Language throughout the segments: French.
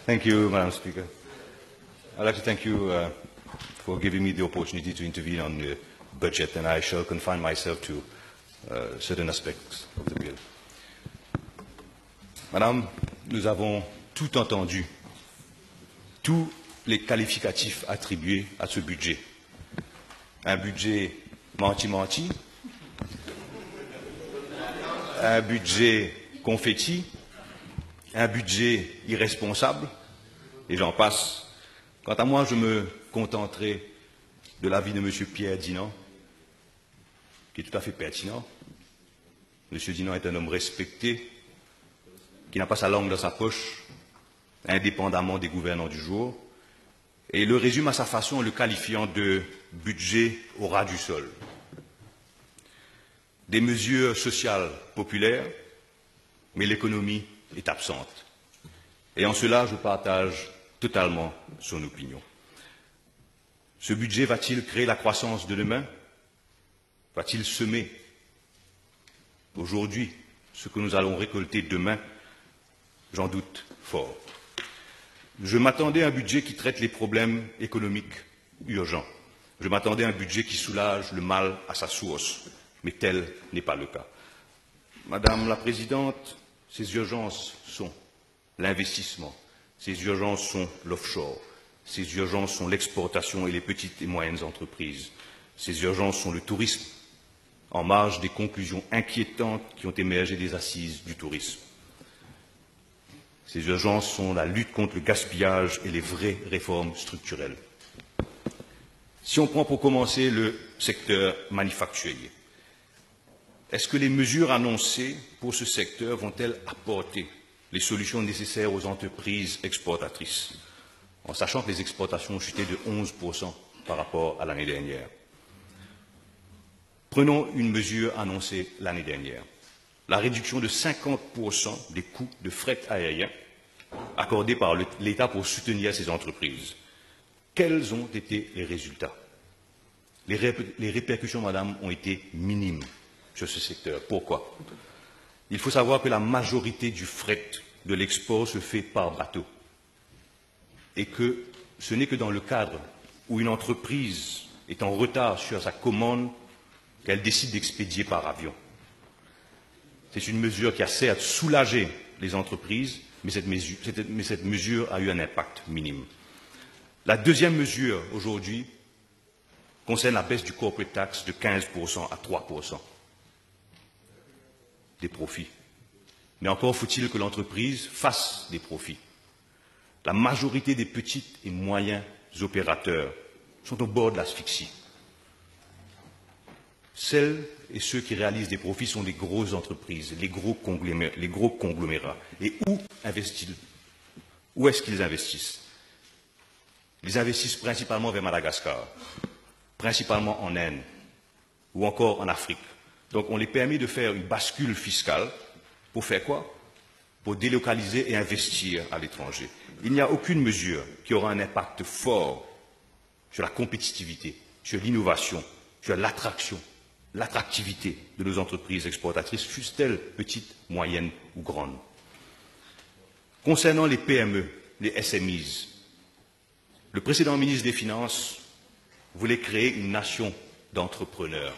Thank you, Madam Speaker. I'd like to thank you for giving me the opportunity to intervene on the budget, and I shall confine myself to certain aspects of the bill. Madame, nous avons tout entendu, tous les qualificatifs attribués à ce budget. Un budget menti-menti, un budget confetti, un budget irresponsable, et j'en passe. Quant à moi, je me contenterai de l'avis de M. Pierre Dinan, qui est tout à fait pertinent. M. Dinan est un homme respecté, qui n'a pas sa langue dans sa poche, indépendamment des gouvernants du jour, et il le résume à sa façon en le qualifiant de budget au ras du sol. Des mesures sociales populaires, mais l'économie est absente. Et en cela, je partage totalement son opinion. Ce budget va-t-il créer la croissance de demain? Va-t-il semer aujourd'hui ce que nous allons récolter demain? J'en doute fort. Je m'attendais à un budget qui traite les problèmes économiques urgents. Je m'attendais à un budget qui soulage le mal à sa source, mais tel n'est pas le cas. Madame la Présidente, ces urgences sont l'investissement, ces urgences sont l'offshore, ces urgences sont l'exportation et les petites et moyennes entreprises, ces urgences sont le tourisme, en marge des conclusions inquiétantes qui ont émergé des assises du tourisme. Ces urgences sont la lutte contre le gaspillage et les vraies réformes structurelles. Si on prend pour commencer le secteur manufacturier, est-ce que les mesures annoncées pour ce secteur vont-elles apporter les solutions nécessaires aux entreprises exportatrices, en sachant que les exportations ont chuté de 11% par rapport à l'année dernière? Prenons une mesure annoncée l'année dernière, la réduction de 50% des coûts de fret aérien accordés par l'État pour soutenir ces entreprises. Quels ont été les résultats? Les répercussions, Madame, ont été minimes sur ce secteur. Pourquoi? Il faut savoir que la majorité du fret de l'export se fait par bateau et que ce n'est que dans le cadre où une entreprise est en retard sur sa commande qu'elle décide d'expédier par avion. C'est une mesure qui a certes soulagé les entreprises, mais cette mesure a eu un impact minime. La deuxième mesure aujourd'hui concerne la baisse du corporate tax de 15% à 3% des profits. Mais encore faut-il que l'entreprise fasse des profits. La majorité des petits et moyens opérateurs sont au bord de l'asphyxie. Celles et ceux qui réalisent des profits sont les grosses entreprises, les gros conglomérats. Et où investissent-ils? Où est-ce qu'ils investissent? Ils investissent principalement vers Madagascar, principalement en Inde ou encore en Afrique. Donc on les permet de faire une bascule fiscale pour faire quoi? Pour délocaliser et investir à l'étranger. Il n'y a aucune mesure qui aura un impact fort sur la compétitivité, sur l'innovation, sur l'attractivité de nos entreprises exportatrices, fussent-elles petites, moyennes ou grandes. Concernant les PME, les SMEs, le précédent ministre des Finances voulait créer une nation d'entrepreneurs.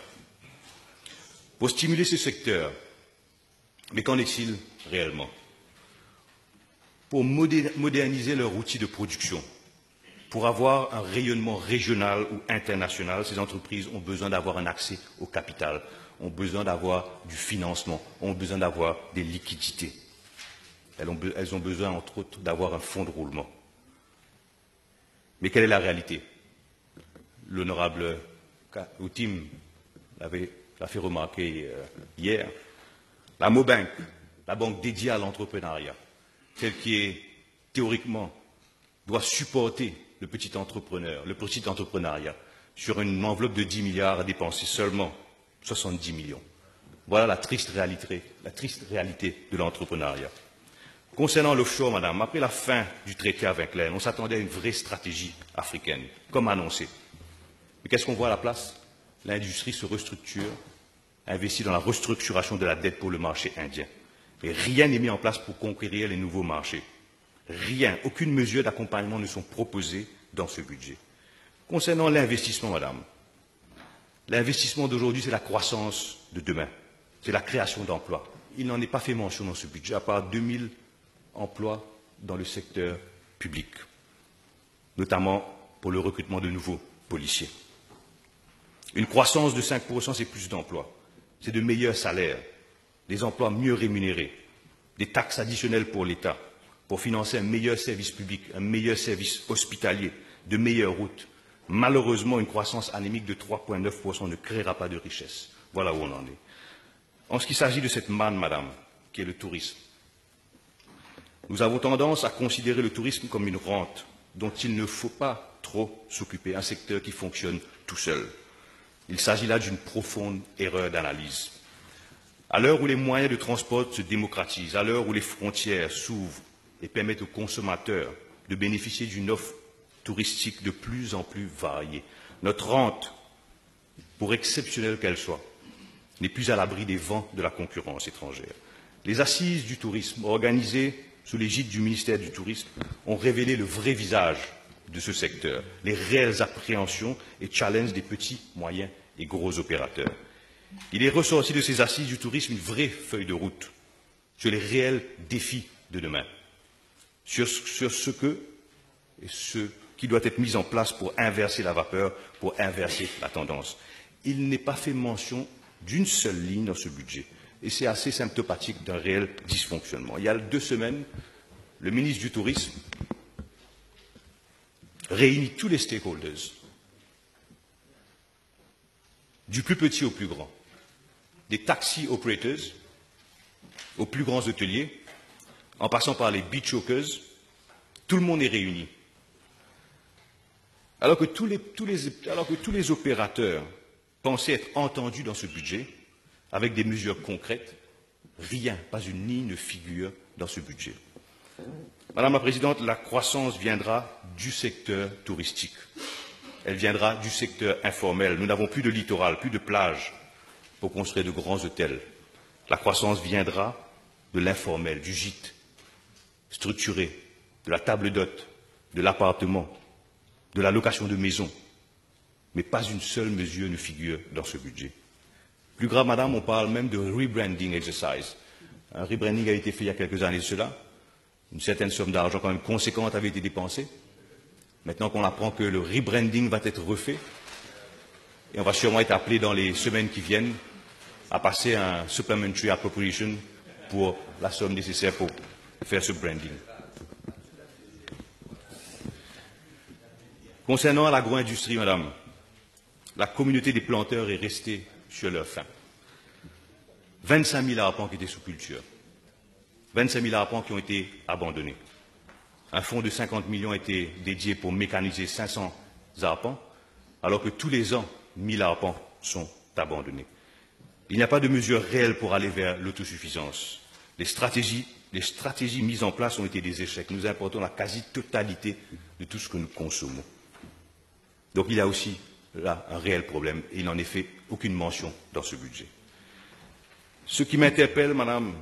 Pour stimuler ce secteur, mais qu'en est-il réellement? Pour moderniser leur outil de production, pour avoir un rayonnement régional ou international, ces entreprises ont besoin d'avoir un accès au capital, ont besoin d'avoir du financement, ont besoin d'avoir des liquidités. Elles ont besoin, entre autres, d'avoir un fonds de roulement. Mais quelle est la réalité? L'honorable Outim l'a fait remarquer hier. La Mobank, la banque dédiée à l'entrepreneuriat, celle qui est théoriquement doit supporter le petit entrepreneuriat, sur une enveloppe de 10 milliards, a dépensé seulement 70 millions. Voilà la triste réalité de l'entrepreneuriat. Concernant l'offshore, Madame, après la fin du traité avec l'Inde, on s'attendait à une vraie stratégie africaine, comme annoncé. Mais qu'est-ce qu'on voit à la place? L'industrie se restructure, investit dans la restructuration de la dette pour le marché indien. Et rien n'est mis en place pour conquérir les nouveaux marchés. Rien, aucune mesure d'accompagnement ne sont proposées dans ce budget. Concernant l'investissement, madame, l'investissement d'aujourd'hui, c'est la croissance de demain, c'est la création d'emplois. Il n'en est pas fait mention dans ce budget, à part 2000 emplois dans le secteur public, notamment pour le recrutement de nouveaux policiers. Une croissance de 5%, c'est plus d'emplois, c'est de meilleurs salaires, des emplois mieux rémunérés, des taxes additionnelles pour l'État, pour financer un meilleur service public, un meilleur service hospitalier, de meilleures routes. Malheureusement, une croissance anémique de 3,9% ne créera pas de richesse. Voilà où on en est. En ce qui s'agit de cette manne, madame, qui est le tourisme, nous avons tendance à considérer le tourisme comme une rente dont il ne faut pas trop s'occuper, un secteur qui fonctionne tout seul. Il s'agit là d'une profonde erreur d'analyse. À l'heure où les moyens de transport se démocratisent, à l'heure où les frontières s'ouvrent et permettent aux consommateurs de bénéficier d'une offre touristique de plus en plus variée, notre rente, pour exceptionnelle qu'elle soit, n'est plus à l'abri des vents de la concurrence étrangère. Les assises du tourisme, organisées sous l'égide du ministère du Tourisme, ont révélé le vrai visage de ce secteur, les réelles appréhensions et challenges des petits, moyens et gros opérateurs. Il est ressorti de ces assises du tourisme une vraie feuille de route sur les réels défis de demain, sur ce qui doit être mis en place pour inverser la vapeur, pour inverser la tendance. Il n'est pas fait mention d'une seule ligne dans ce budget, et c'est assez symptomatique d'un réel dysfonctionnement. Il y a 2 semaines, le ministre du Tourisme réunit tous les stakeholders, du plus petit au plus grand, des taxi operators aux plus grands hôteliers, en passant par les beach hawkers, tout le monde est réuni. Alors que tous les opérateurs pensaient être entendus dans ce budget, avec des mesures concrètes, rien, pas une ligne ne figure dans ce budget. Madame la Présidente, la croissance viendra du secteur touristique. Elle viendra du secteur informel. Nous n'avons plus de littoral, plus de plage pour construire de grands hôtels. La croissance viendra de l'informel, du gîte structuré, de la table d'hôte, de l'appartement, de la location de maisons. Mais pas une seule mesure ne figure dans ce budget. Plus grave, madame, on parle même de rebranding exercise. Un rebranding a été fait il y a quelques années de cela. Une certaine somme d'argent quand même conséquente avait été dépensée. Maintenant qu'on apprend que le rebranding va être refait, et on va sûrement être appelé dans les semaines qui viennent à passer un supplementary appropriation pour la somme nécessaire pour faire ce branding. Concernant l'agro-industrie, madame, la communauté des planteurs est restée sur leur faim. 25 000 arpents qui étaient sous culture, 25 000 arpents qui ont été abandonnés. Un fonds de 50 millions a été dédié pour mécaniser 500 arpents, alors que tous les ans, 1000 arpents sont abandonnés. Il n'y a pas de mesures réelles pour aller vers l'autosuffisance. Les stratégies mises en place ont été des échecs. Nous importons la quasi-totalité de tout ce que nous consommons. Donc il y a aussi là un réel problème et il n'en est fait aucune mention dans ce budget. Ce qui m'interpelle, madame,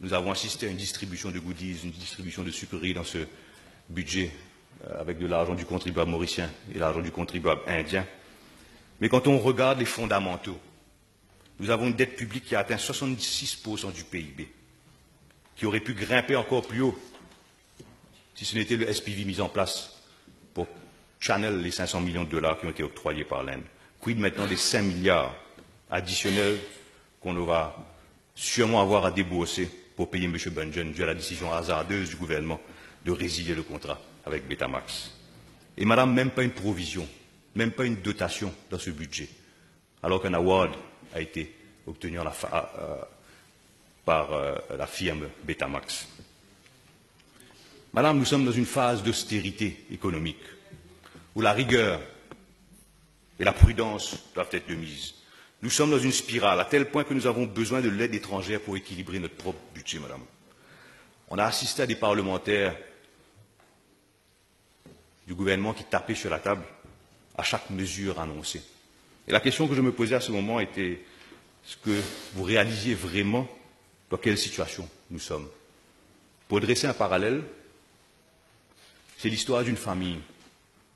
nous avons assisté à une distribution de goodies, une distribution de sucreries dans ce budget avec de l'argent du contribuable mauricien et l'argent du contribuable indien. Mais quand on regarde les fondamentaux, nous avons une dette publique qui a atteint 66% du PIB, qui aurait pu grimper encore plus haut si ce n'était le SPV mis en place pour channel les 500 millions de dollars qui ont été octroyés par l'Inde. Quid maintenant des 5 milliards additionnels qu'on va sûrement avoir à débourser pour payer M. Bungen dû à la décision hasardeuse du gouvernement de résilier le contrat avec Betamax. Et madame, même pas une provision, même pas une dotation dans ce budget, alors qu'un award a été obtenu par la firme Betamax. Madame, nous sommes dans une phase d'austérité économique où la rigueur et la prudence doivent être de mise. Nous sommes dans une spirale à tel point que nous avons besoin de l'aide étrangère pour équilibrer notre propre budget, madame. On a assisté à des parlementaires du gouvernement qui tapaient sur la table à chaque mesure annoncée. Et la question que je me posais à ce moment était, est-ce que vous réalisiez vraiment dans quelle situation nous sommes? Pour dresser un parallèle, c'est l'histoire d'une famille,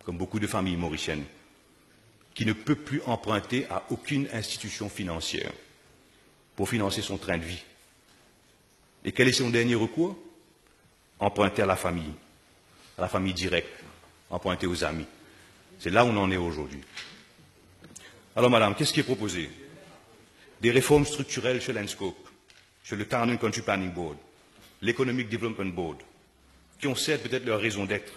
comme beaucoup de familles mauriciennes, qui ne peut plus emprunter à aucune institution financière pour financer son train de vie. Et quel est son dernier recours? Emprunter à la famille directe, emprunter aux amis. C'est là où on en est aujourd'hui. Alors, madame, qu'est-ce qui est proposé? Des réformes structurelles chez l'ENSCOPE, chez le Town and Country Planning Board, l'Economic Development Board, qui ont certes peut-être leur raison d'être.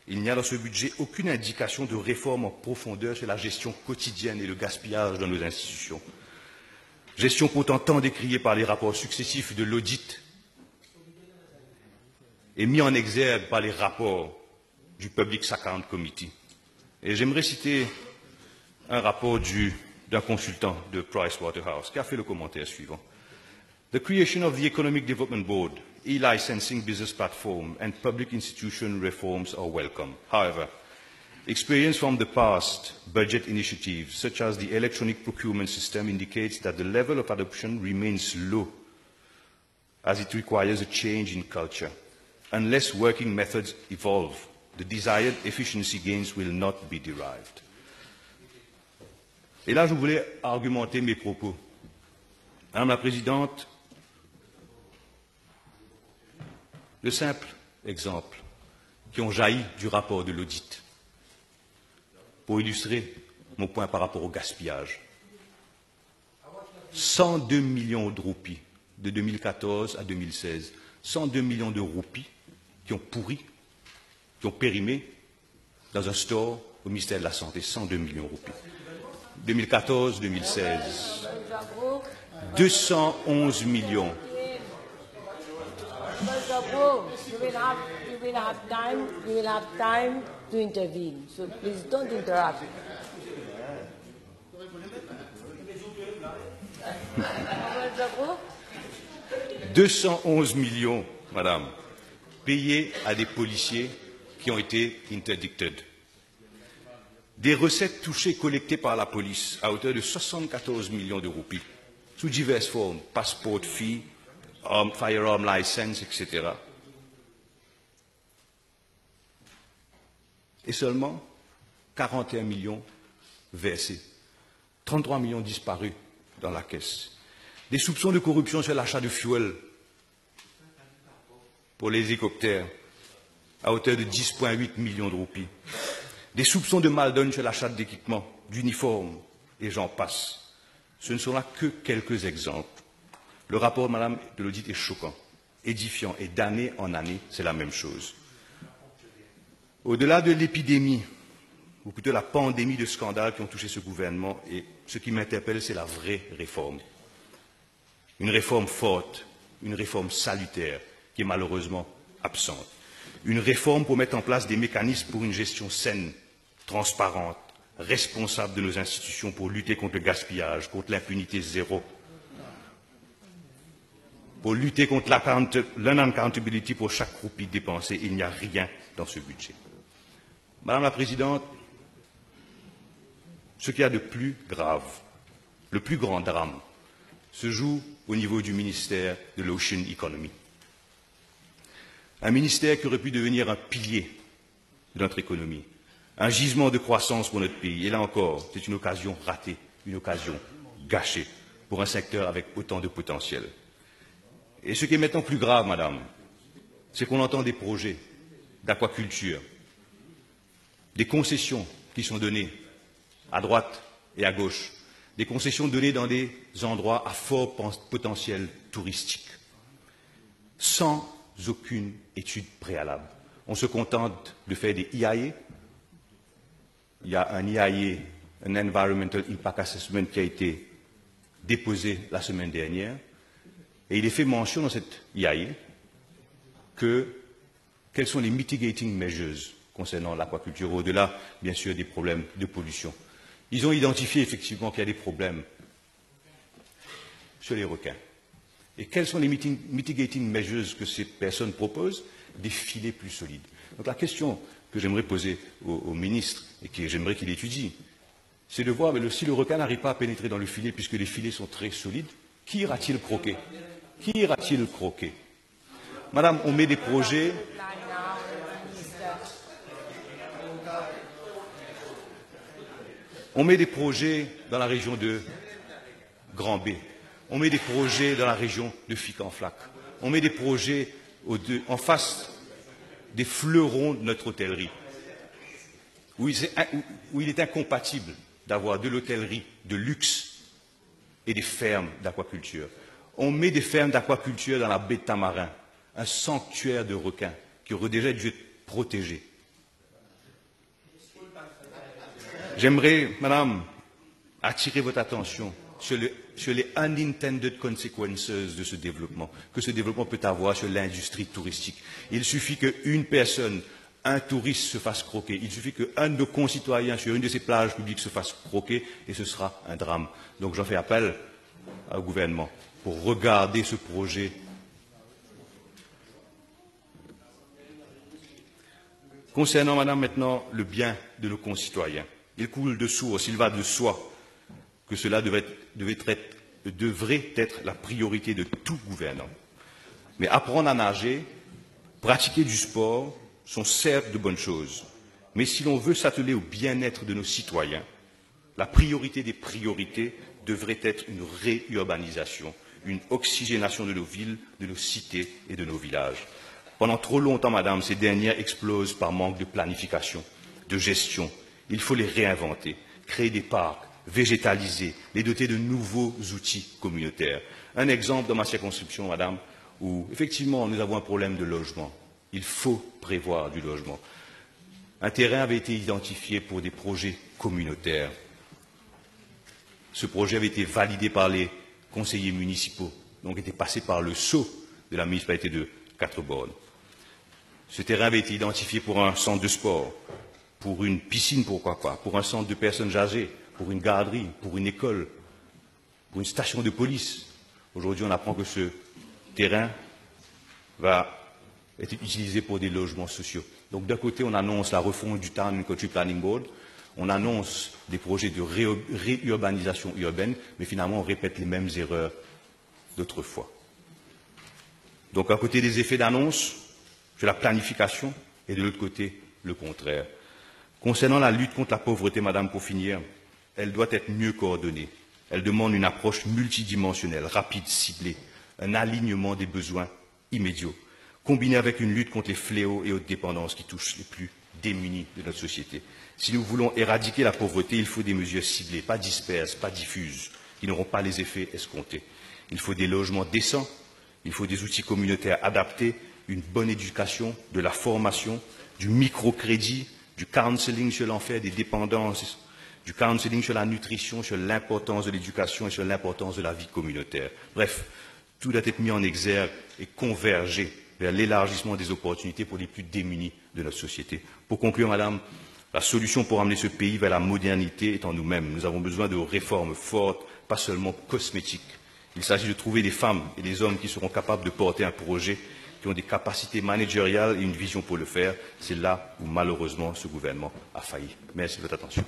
Il n'y a dans ce budget aucune indication de réforme en profondeur sur la gestion quotidienne et le gaspillage dans nos institutions. Gestion pourtant tant décriée par les rapports successifs de l'audit et mis en exergue par les rapports du Public Account Committee. Et j'aimerais citer un rapport d'un consultant de Pricewaterhouse qui a fait le commentaire suivant. The creation of the Economic Development Board, e-licensing business platform and public institution reforms are welcome. However, experience from the past budget initiatives, such as the electronic procurement system, indicates that the level of adoption remains low, as it requires a change in culture. Unless working methods evolve, the desired efficiency gains will not be derived. Et là, je voulais argumenter mes propos. Madame la Présidente, de simples exemples qui ont jailli du rapport de l'audit pour illustrer mon point par rapport au gaspillage. 102 millions de roupies de 2014 à 2016. 102 millions de roupies qui ont pourri, qui ont périmé dans un store au ministère de la Santé. 102 millions de roupies. 2014-2016. 211 millions. You will have time to intervene. So please don't interrupt. 211 millions, madame, payés à des policiers qui ont été interdicted. Des recettes touchées collectées par la police à hauteur de 74 millions de roupies, sous diverses formes, passport fee, firearm license, etc. Et seulement 41 millions versés, 33 millions disparus dans la caisse. Des soupçons de corruption sur l'achat de fuel pour les hélicoptères à hauteur de 10,8 millions de roupies. Des soupçons de mal-donne sur l'achat d'équipements, d'uniformes, et j'en passe. Ce ne sont là que quelques exemples. Le rapport, madame, de l'audit est choquant, édifiant, et d'année en année, c'est la même chose. Au-delà de l'épidémie, ou plutôt la pandémie de scandales qui ont touché ce gouvernement, et ce qui m'interpelle, c'est la vraie réforme. Une réforme forte, une réforme salutaire, qui est malheureusement absente. Une réforme pour mettre en place des mécanismes pour une gestion saine, transparente, responsable de nos institutions pour lutter contre le gaspillage, contre l'impunité zéro, pour lutter contre l'unaccountability pour chaque roupie dépensée. Il n'y a rien dans ce budget. Madame la Présidente, ce qu'il y a de plus grave, le plus grand drame, se joue au niveau du ministère de l'Ocean Economy. Un ministère qui aurait pu devenir un pilier de notre économie, un gisement de croissance pour notre pays. Et là encore, c'est une occasion ratée, une occasion gâchée pour un secteur avec autant de potentiel. Et ce qui est maintenant plus grave, madame, c'est qu'on entend des projets d'aquaculture, des concessions qui sont données à droite et à gauche, des concessions données dans des endroits à fort potentiel touristique, sans aucune étude préalable. On se contente de faire des EIA. Il y a un EIA, un Environmental Impact Assessment, qui a été déposé la semaine dernière, et il est fait mention dans cette EIA quels sont les mitigating measures concernant l'aquaculture, au-delà, bien sûr, des problèmes de pollution. Ils ont identifié effectivement qu'il y a des problèmes sur les requins. Et quels sont les mitigating measures que ces personnes proposent? Des filets plus solides. Donc la question que j'aimerais poser au ministre, et que j'aimerais qu'il étudie, c'est de voir, mais si le requin n'arrive pas à pénétrer dans le filet, puisque les filets sont très solides, qui ira-t-il croquer? Qui ira-t-il croquer? Madame, on met des projets. On met des projets dans la région de Grand B. On met des projets dans la région de Fic-en-Flac. On met des projets en face des fleurons de notre hôtellerie, où il est incompatible d'avoir de l'hôtellerie de luxe et des fermes d'aquaculture. On met des fermes d'aquaculture dans la baie de Tamarin, un sanctuaire de requins qui aurait déjà dû être protégé. J'aimerais, Madame, attirer votre attention sur les unintended consequences de ce développement, que ce développement peut avoir sur l'industrie touristique. Il suffit qu'une personne, un touriste se fasse croquer, il suffit qu'un de nos concitoyens sur une de ces plages publiques se fasse croquer et ce sera un drame. Donc j'en fais appel au gouvernement pour regarder ce projet. Concernant, Madame, maintenant le bien de nos concitoyens, il coule de source, il va de soi que cela devrait être la priorité de tout gouvernant. Mais apprendre à nager, pratiquer du sport sont certes de bonnes choses, mais si l'on veut s'atteler au bien-être de nos citoyens, la priorité des priorités devrait être une réurbanisation, une oxygénation de nos villes, de nos cités et de nos villages. Pendant trop longtemps, Madame, ces dernières explosent par manque de planification, de gestion. Il faut les réinventer, créer des parcs, végétaliser, les doter de nouveaux outils communautaires. Un exemple dans ma circonscription, Madame, où effectivement nous avons un problème de logement. Il faut prévoir du logement. Un terrain avait été identifié pour des projets communautaires. Ce projet avait été validé par les conseillers municipaux, donc était passé par le sceau de la municipalité de Quatre-Bornes. Ce terrain avait été identifié pour un centre de sport, pour une piscine, pourquoi pas, pour un centre de personnes âgées, pour une garderie, pour une école, pour une station de police. Aujourd'hui, on apprend que ce terrain va être utilisé pour des logements sociaux. Donc d'un côté, on annonce la refonte du Town and Country Planning Board, on annonce des projets de réurbanisation urbaine, mais finalement, on répète les mêmes erreurs d'autrefois. Donc à côté des effets d'annonce, sur la planification, et de l'autre côté, le contraire. Concernant la lutte contre la pauvreté, Madame, pour finir, elle doit être mieux coordonnée. Elle demande une approche multidimensionnelle, rapide, ciblée, un alignement des besoins immédiats, combiné avec une lutte contre les fléaux et autres dépendances qui touchent les plus démunis de notre société. Si nous voulons éradiquer la pauvreté, il faut des mesures ciblées, pas disperses, pas diffuses, qui n'auront pas les effets escomptés. Il faut des logements décents, il faut des outils communautaires adaptés, une bonne éducation, de la formation, du microcrédit, du counseling sur l'enfer des dépendances, du counseling sur la nutrition, sur l'importance de l'éducation et sur l'importance de la vie communautaire. Bref, tout doit être mis en exergue et converger vers l'élargissement des opportunités pour les plus démunis de notre société. Pour conclure, Madame, la solution pour amener ce pays vers la modernité est en nous-mêmes. Nous avons besoin de réformes fortes, pas seulement cosmétiques. Il s'agit de trouver des femmes et des hommes qui seront capables de porter un projet, qui ont des capacités managériales et une vision pour le faire. C'est là où, malheureusement, ce gouvernement a failli. Merci de votre attention.